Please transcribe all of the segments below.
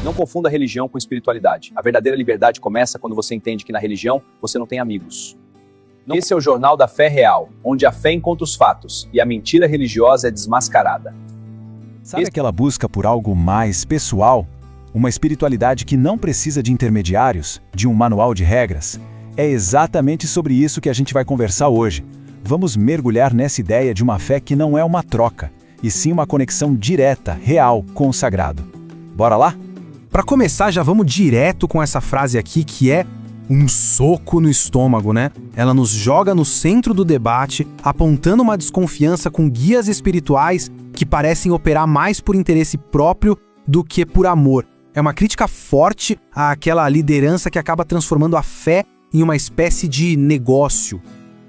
Não confunda religião com espiritualidade. A verdadeira liberdade começa quando você entende que na religião você não tem amigos. Esse é o Jornal da Fé Real, onde a fé encontra os fatos e a mentira religiosa é desmascarada. Sabe aquela busca por algo mais pessoal? Uma espiritualidade que não precisa de intermediários, de um manual de regras? É exatamente sobre isso que a gente vai conversar hoje. Vamos mergulhar nessa ideia de uma fé que não é uma troca, e sim uma conexão direta, real, com o sagrado. Bora lá? Para começar, já vamos direto com essa frase aqui, que é um soco no estômago, né? Ela nos joga no centro do debate, apontando uma desconfiança com guias espirituais que parecem operar mais por interesse próprio do que por amor. É uma crítica forte àquela liderança que acaba transformando a fé em uma espécie de negócio.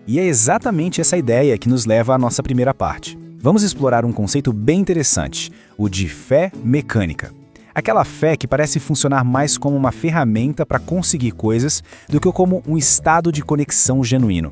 E é exatamente essa ideia que nos leva à nossa primeira parte. Vamos explorar um conceito bem interessante, o de fé mecânica. Aquela fé que parece funcionar mais como uma ferramenta para conseguir coisas do que como um estado de conexão genuíno.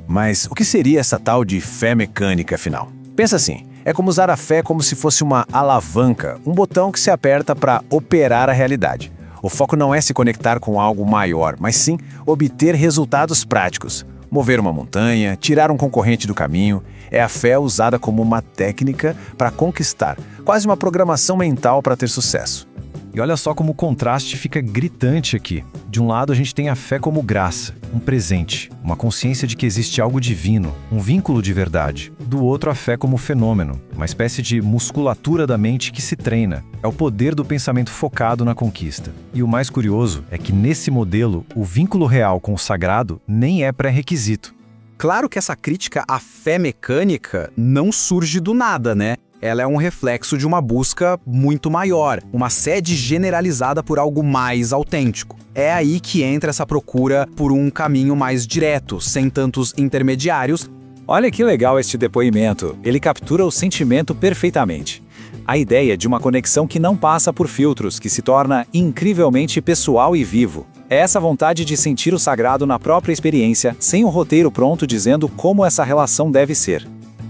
Mas o que seria essa tal de fé mecânica, afinal? Pensa assim, é como usar a fé como se fosse uma alavanca, um botão que se aperta para operar a realidade. O foco não é se conectar com algo maior, mas sim obter resultados práticos. Mover uma montanha, tirar um concorrente do caminho, é a fé usada como uma técnica para conquistar, quase uma programação mental para ter sucesso. E olha só como o contraste fica gritante aqui. De um lado a gente tem a fé como graça, um presente, uma consciência de que existe algo divino, um vínculo de verdade. Do outro a fé como fenômeno, uma espécie de musculatura da mente que se treina. É o poder do pensamento focado na conquista. E o mais curioso é que nesse modelo, o vínculo real com o sagrado nem é pré-requisito. Claro que essa crítica à fé mecânica não surge do nada, né? Ela é um reflexo de uma busca muito maior, uma sede generalizada por algo mais autêntico. É aí que entra essa procura por um caminho mais direto, sem tantos intermediários. Olha que legal este depoimento, ele captura o sentimento perfeitamente. A ideia de uma conexão que não passa por filtros, que se torna incrivelmente pessoal e vivo. É essa vontade de sentir o sagrado na própria experiência, sem um roteiro pronto dizendo como essa relação deve ser.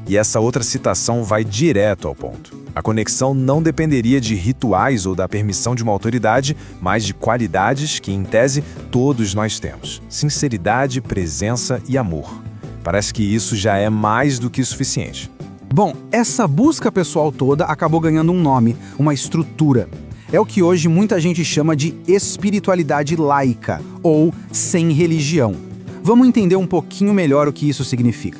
E essa outra citação vai direto ao ponto. A conexão não dependeria de rituais ou da permissão de uma autoridade, mas de qualidades que, em tese, todos nós temos. Sinceridade, presença e amor. Parece que isso já é mais do que suficiente. Bom, essa busca pessoal toda acabou ganhando um nome, uma estrutura. É o que hoje muita gente chama de espiritualidade laica, ou sem religião. Vamos entender um pouquinho melhor o que isso significa.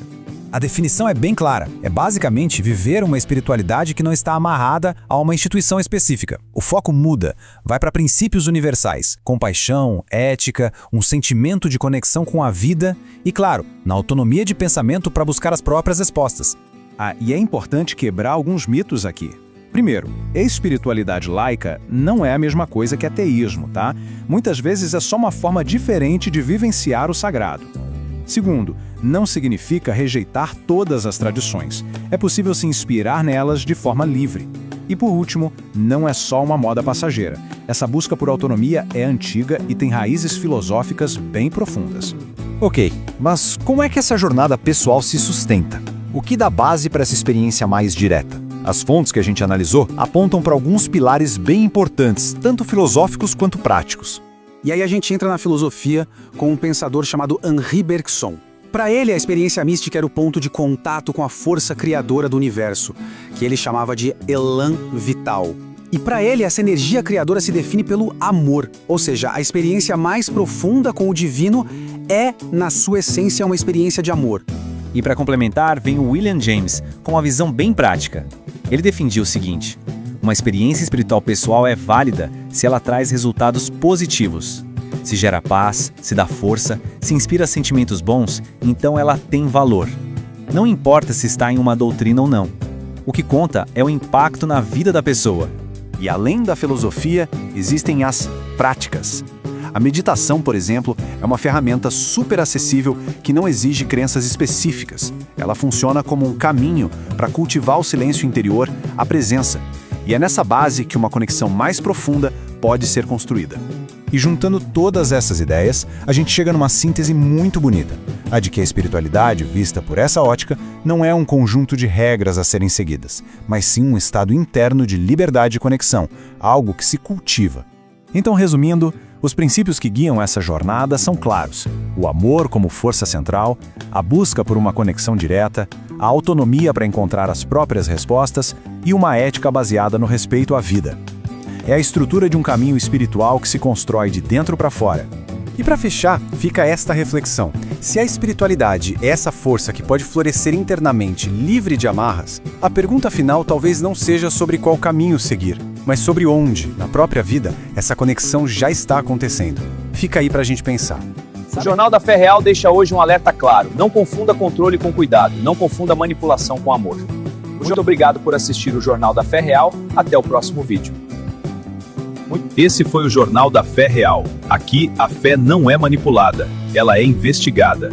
A definição é bem clara. É basicamente viver uma espiritualidade que não está amarrada a uma instituição específica. O foco muda, vai para princípios universais, compaixão, ética, um sentimento de conexão com a vida e, claro, na autonomia de pensamento para buscar as próprias respostas. E é importante quebrar alguns mitos aqui. Primeiro, espiritualidade laica não é a mesma coisa que ateísmo, tá? Muitas vezes é só uma forma diferente de vivenciar o sagrado. Segundo, não significa rejeitar todas as tradições. É possível se inspirar nelas de forma livre. E por último, não é só uma moda passageira. Essa busca por autonomia é antiga e tem raízes filosóficas bem profundas. Ok, mas como é que essa jornada pessoal se sustenta? O que dá base para essa experiência mais direta? As fontes que a gente analisou apontam para alguns pilares bem importantes, tanto filosóficos quanto práticos. E aí a gente entra na filosofia com um pensador chamado Henri Bergson. Para ele, a experiência mística era o ponto de contato com a força criadora do universo, que ele chamava de elan vital. E para ele, essa energia criadora se define pelo amor, ou seja, a experiência mais profunda com o divino é, na sua essência, uma experiência de amor. E para complementar, vem o William James, com uma visão bem prática. Ele defendia o seguinte: uma experiência espiritual pessoal é válida se ela traz resultados positivos. Se gera paz, se dá força, se inspira sentimentos bons, então ela tem valor. Não importa se está em uma doutrina ou não. O que conta é o impacto na vida da pessoa. E além da filosofia, existem as práticas. A meditação, por exemplo, é uma ferramenta super acessível que não exige crenças específicas. Ela funciona como um caminho para cultivar o silêncio interior, a presença. E é nessa base que uma conexão mais profunda pode ser construída. E juntando todas essas ideias, a gente chega numa síntese muito bonita. A de que a espiritualidade, vista por essa ótica, não é um conjunto de regras a serem seguidas, mas sim um estado interno de liberdade e conexão, algo que se cultiva. Então, resumindo, os princípios que guiam essa jornada são claros: o amor como força central, a busca por uma conexão direta, a autonomia para encontrar as próprias respostas e uma ética baseada no respeito à vida. É a estrutura de um caminho espiritual que se constrói de dentro para fora. E para fechar, fica esta reflexão. Se a espiritualidade é essa força que pode florescer internamente, livre de amarras, a pergunta final talvez não seja sobre qual caminho seguir, mas sobre onde, na própria vida, essa conexão já está acontecendo. Fica aí para a gente pensar. O Jornal da Fé Real deixa hoje um alerta claro: não confunda controle com cuidado, não confunda manipulação com amor. Muito obrigado por assistir o Jornal da Fé Real, até o próximo vídeo. Esse foi o Jornal da Fé Real. Aqui, a fé não é manipulada, ela é investigada.